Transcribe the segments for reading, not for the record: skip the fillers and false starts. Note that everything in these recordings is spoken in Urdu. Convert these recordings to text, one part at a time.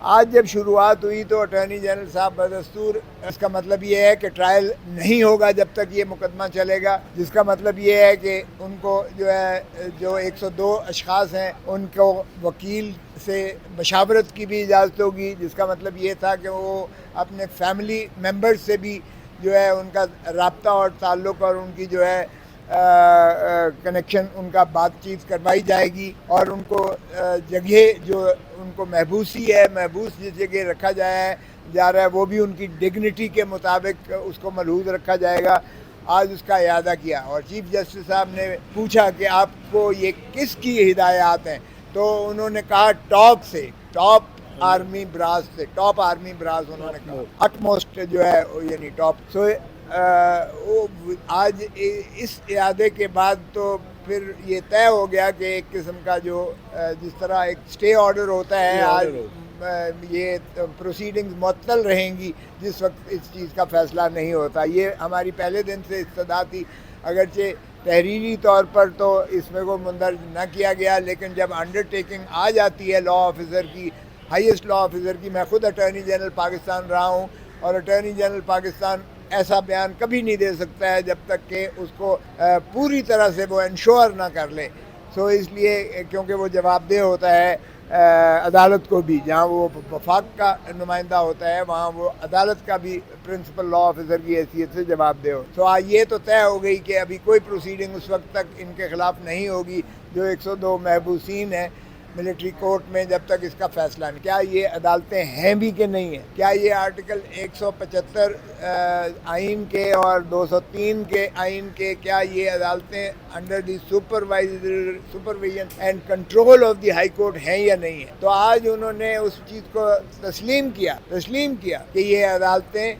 آج جب شروعات ہوئی تو اٹارنی جنرل صاحب بدستور اس کا مطلب یہ ہے کہ ٹرائل نہیں ہوگا جب تک یہ مقدمہ چلے گا، جس کا مطلب یہ ہے کہ ان کو جو 102 اشخاص ہیں ان کو وکیل سے مشاورت کی بھی اجازت ہوگی، جس کا مطلب یہ تھا کہ وہ اپنے فیملی ممبرز سے بھی ان کا رابطہ اور تعلق اور ان کی کنیکشن ان کا بات چیت کروائی جائے گی، اور ان کو جگہ جو ان کو محبوس جس جگہ رکھا جا رہا ہے وہ بھی ان کی ڈگنیٹی کے مطابق اس کو ملحوظ رکھا جائے گا۔ آج اس کا اعادہ کیا اور چیف جسٹس صاحب نے پوچھا کہ آپ کو یہ کس کی ہدایات ہیں، تو انہوں نے کہا ٹاپ آرمی براس انہوں نے کہا اٹ موسٹ یعنی ٹاپ۔ آج اس اعادے کے بعد تو پھر یہ طے ہو گیا کہ ایک قسم کا جس طرح ایک اسٹے آرڈر ہوتا ہے، آج یہ پروسیڈنگز معطل رہیں گی جس وقت اس چیز کا فیصلہ نہیں ہوتا۔ یہ ہماری پہلے دن سے استدعا تھی، اگرچہ تحریری طور پر تو اس میں کو مندرج نہ کیا گیا، لیکن جب انڈر ٹیکنگ آ جاتی ہے لا آفیسر کی، ہائیسٹ لا آفیسر کی، میں خود اٹارنی جنرل پاکستان رہا ہوں، اور اٹارنی جنرل پاکستان ایسا بیان کبھی نہیں دے سکتا ہے جب تک کہ اس کو پوری طرح سے وہ انشور نہ کر لے۔ اس لیے کیونکہ وہ جواب دہ ہوتا ہے عدالت کو بھی، جہاں وہ وفاق کا نمائندہ ہوتا ہے وہاں وہ عدالت کا بھی پرنسپل لا آفیسر کی حیثیت سے جواب دہ ہو۔ یہ تو طے ہو گئی کہ ابھی کوئی پروسیڈنگ اس وقت تک ان کے خلاف نہیں ہوگی جو 102 محبوسین ہیں ملٹری کورٹ میں، جب تک اس کا فیصلہ نہیں۔ کیا یہ عدالتیں ہیں بھی کہ نہیں ہیں؟ کیا یہ آرٹیکل 175 آئین کے اور 203 کے آئین کے، کیا یہ عدالتیں under the supervision and control of the high court ہیں یا نہیں ہیں؟ تو آج انہوں نے اس چیز کو تسلیم کیا کہ یہ عدالتیں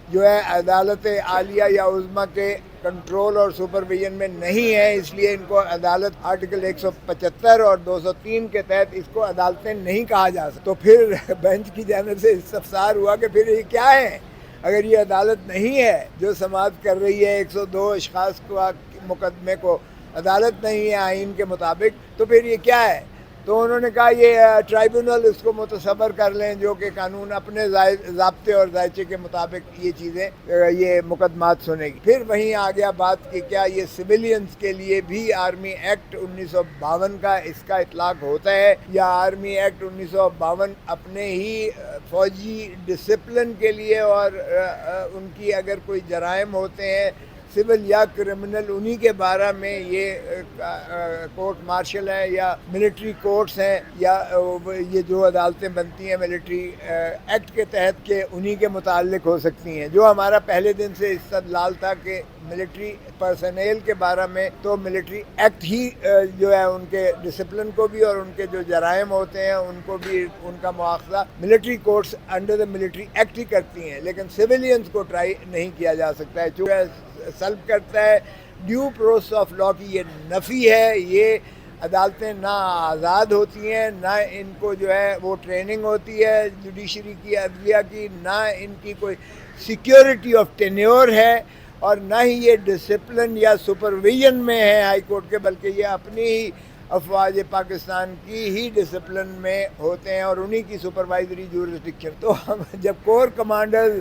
عدالت عالیہ یا عظمیٰ کے کنٹرول اور سپرویژن میں نہیں ہے، اس لیے ان کو عدالت آرٹیکل 175 اور 203 کے تحت اس کو عدالتیں نہیں کہا جا سکتا۔ تو پھر بینچ کی جانب سے استفسار ہوا کہ پھر یہ کیا ہے؟ اگر یہ عدالت نہیں ہے جو سماعت کر رہی ہے 102 اشخاص کو مقدمے کو، عدالت نہیں ہے آئین کے مطابق، تو پھر یہ کیا ہے؟ تو انہوں نے کہا یہ ٹرائیبونل اس کو متصور کر لیں جو کہ قانون اپنے ضابطے اور ذائچے کے مطابق یہ چیزیں یہ مقدمات سنے گی۔ پھر وہیں آ گیا بات کہ کیا یہ سویلینز کے لیے بھی آرمی ایکٹ 1952 کا اس کا اطلاق ہوتا ہے، یا آرمی ایکٹ 1952 اپنے ہی فوجی ڈسپلن کے لیے اور ان کی اگر کوئی جرائم ہوتے ہیں سول یا کرمنل انہی کے بارے میں یہ کورٹ مارشل ہیں یا ملٹری کورٹس ہیں، یا یہ جو عدالتیں بنتی ہیں ملٹری ایکٹ کے تحت کہ انہی کے متعلق ہو سکتی ہیں، جو ہمارا پہلے دن سے استدلال تھا کہ ملٹری پرسنل کے بارے میں تو ملٹری ایکٹ ہی ان کے ڈسپلن کو بھی اور ان کے جو جرائم ہوتے ہیں ان کو بھی ان کا مواخذہ military courts under the military act ہی کرتی ہیں، لیکن سویلینز کو ٹرائی نہیں کیا جا سکتا ہے، چونکہ سلب کرتا ہے ڈیو پروسیس آف لا کی یہ نفی ہے۔ یہ عدالتیں نہ آزاد ہوتی ہیں، نہ ان کو وہ ٹریننگ ہوتی ہے جوڈیشری کی، عدلیہ کی، نہ ان کی کوئی سیکیورٹی آف ٹینیور ہے، اور نہ ہی یہ ڈسپلن یا سپرویژن میں ہے ہائی کورٹ کے، بلکہ یہ اپنی ہی افواج پاکستان کی ہی ڈسپلن میں ہوتے ہیں اور انہی کی سپروائزری جورسڈکشن۔ تو ہم جب کور کمانڈر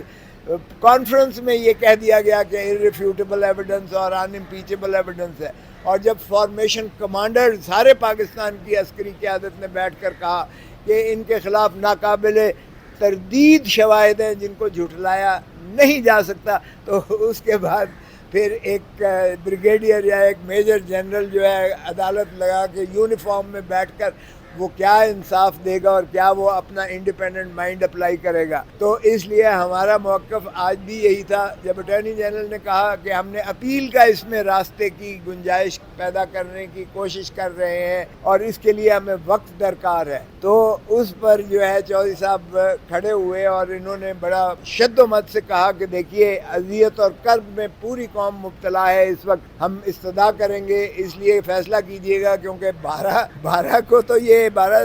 کانفرنس میں یہ کہہ دیا گیا کہ irrefutable ایویڈنس اور unimpeachable ایویڈنس ہے، اور جب فارمیشن کمانڈر سارے پاکستان کی عسکری قیادت نے بیٹھ کر کہا کہ ان کے خلاف ناقابل تردید شواہد ہیں جن کو جھٹلایا نہیں جا سکتا، تو اس کے بعد پھر ایک بریگیڈیئر یا ایک میجر جنرل عدالت لگا کے یونیفارم میں بیٹھ کر وہ کیا انصاف دے گا اور کیا وہ اپنا انڈیپینڈنٹ مائنڈ اپلائی کرے گا۔ تو اس لیے ہمارا موقف آج بھی یہی تھا، جب اٹارنی جنرل نے کہا کہ ہم نے اپیل کا اس میں راستے کی گنجائش پیدا کرنے کی کوشش کر رہے ہیں اور اس کے لیے ہمیں وقت درکار ہے، تو اس پر چودھری صاحب کھڑے ہوئے اور انہوں نے بڑا شد و مت سے کہا کہ دیکھیے اذیت اور کرب میں پوری قوم مبتلا ہے، اس وقت ہم استدعا کریں گے، اس لیے فیصلہ کیجیے گا، کیونکہ 12 کو تو یہ 12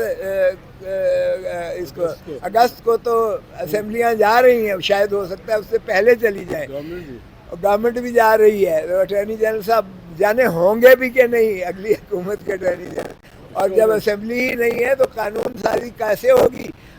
اگست کو تو اسمبلیاں جا رہی ہیں، شاید ہو سکتا ہے اس سے پہلے چلی جائیں، گورنمنٹ بھی جا رہی ہے، تو اٹارنی جنرل صاحب جانے ہوں گے بھی کہ نہیں اگلی حکومت کے اٹارنی جنرل، اور جب اسمبلی ہی نہیں ہے تو قانون سازی کیسے ہوگی؟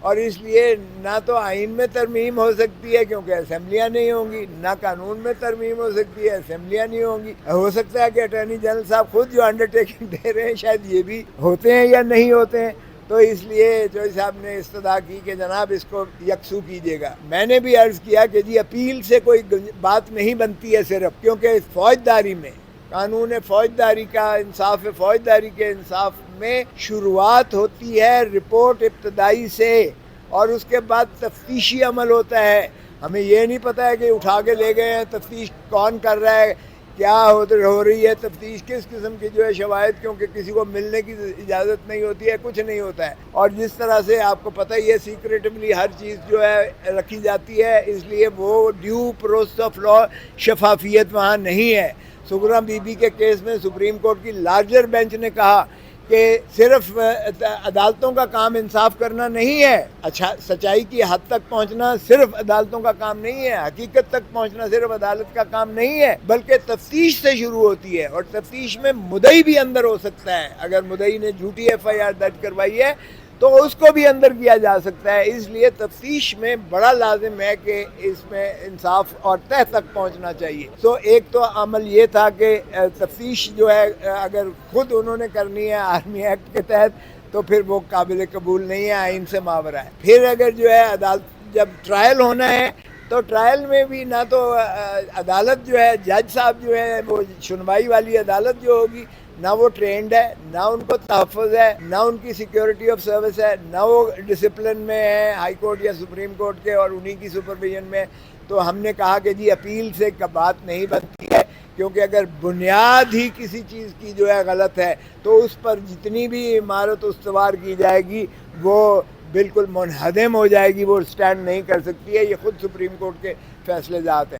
اور اس لیے نہ تو آئین میں ترمیم ہو سکتی ہے کیونکہ اسمبلیاں نہیں ہوں گی، نہ قانون میں ترمیم ہو سکتی ہے، اسمبلیاں نہیں ہوں گی۔ ہو سکتا ہے کہ اٹارنی جنرل صاحب خود جو انڈرٹیکنگ دے رہے ہیں شاید یہ بھی ہوتے ہیں یا نہیں ہوتے ہیں، تو اس لیے جوئی صاحب نے استدعا کی کہ جناب اس کو یکسو کیجیے گا۔ میں نے بھی عرض کیا کہ جی اپیل سے کوئی بات نہیں بنتی ہے صرف، کیونکہ فوجداری میں قانون فوجداری کا انصاف فوجداری کے انصاف میں شروعات ہوتی ہے رپورٹ ابتدائی سے، اور اس کے بعد تفتیشی عمل ہوتا ہے۔ ہمیں یہ نہیں پتہ ہے کہ اٹھا کے لے گئے ہیں، تفتیش کون کر رہا ہے، کیا ہو رہی ہے تفتیش، کس قسم کی جو ہے شواہد، کیونکہ کسی کو ملنے کی اجازت نہیں ہوتی ہے، کچھ نہیں ہوتا ہے۔ اور جس طرح سے آپ کو پتہ ہی ہے سیکریٹولی ہر چیز جو ہے رکھی جاتی ہے، اس لیے وہ ڈیو پروسیس آف لا شفافیت وہاں نہیں ہے۔ سغرا بی بی کے کیس میں سپریم کورٹ کی لارجر بینچ نے کہا کہ صرف عدالتوں کا کام انصاف کرنا نہیں ہے، اچھا سچائی کی حد تک پہنچنا صرف عدالتوں کا کام نہیں ہے، حقیقت تک پہنچنا صرف عدالت کا کام نہیں ہے، بلکہ تفتیش سے شروع ہوتی ہے، اور تفتیش میں مدعی بھی اندر ہو سکتا ہے۔ اگر مدعی نے جھوٹی ایف آئی آر درج کروائی ہے تو اس کو بھی اندر کیا جا سکتا ہے۔ اس لیے تفتیش میں بڑا لازم ہے کہ اس میں انصاف اور تہ تک پہنچنا چاہیے۔ سو ایک تو عمل یہ تھا کہ تفتیش جو ہے اگر خود انہوں نے کرنی ہے آرمی ایکٹ کے تحت تو پھر وہ قابل قبول نہیں ہے، آئین سے ماورا ہے۔ پھر اگر جو ہے عدالت جب ٹرائل ہونا ہے تو ٹرائل میں بھی نہ تو عدالت جو ہے جج صاحب جو ہے وہ سنوائی والی عدالت جو ہوگی نہ وہ ٹرینڈ ہے، نہ ان کو تحفظ ہے، نہ ان کی سیکیورٹی آف سروس ہے، نہ وہ ڈسپلن میں ہے ہائی کورٹ یا سپریم کورٹ کے اور انہی کی سپرویژن میں۔ تو ہم نے کہا کہ جی اپیل سے بات نہیں بنتی ہے، کیونکہ اگر بنیاد ہی کسی چیز کی جو ہے غلط ہے تو اس پر جتنی بھی عمارت استوار کی جائے گی وہ بالکل منہدم ہو جائے گی، وہ سٹینڈ نہیں کر سکتی ہے۔ یہ خود سپریم کورٹ کے فیصلے ذات ہیں۔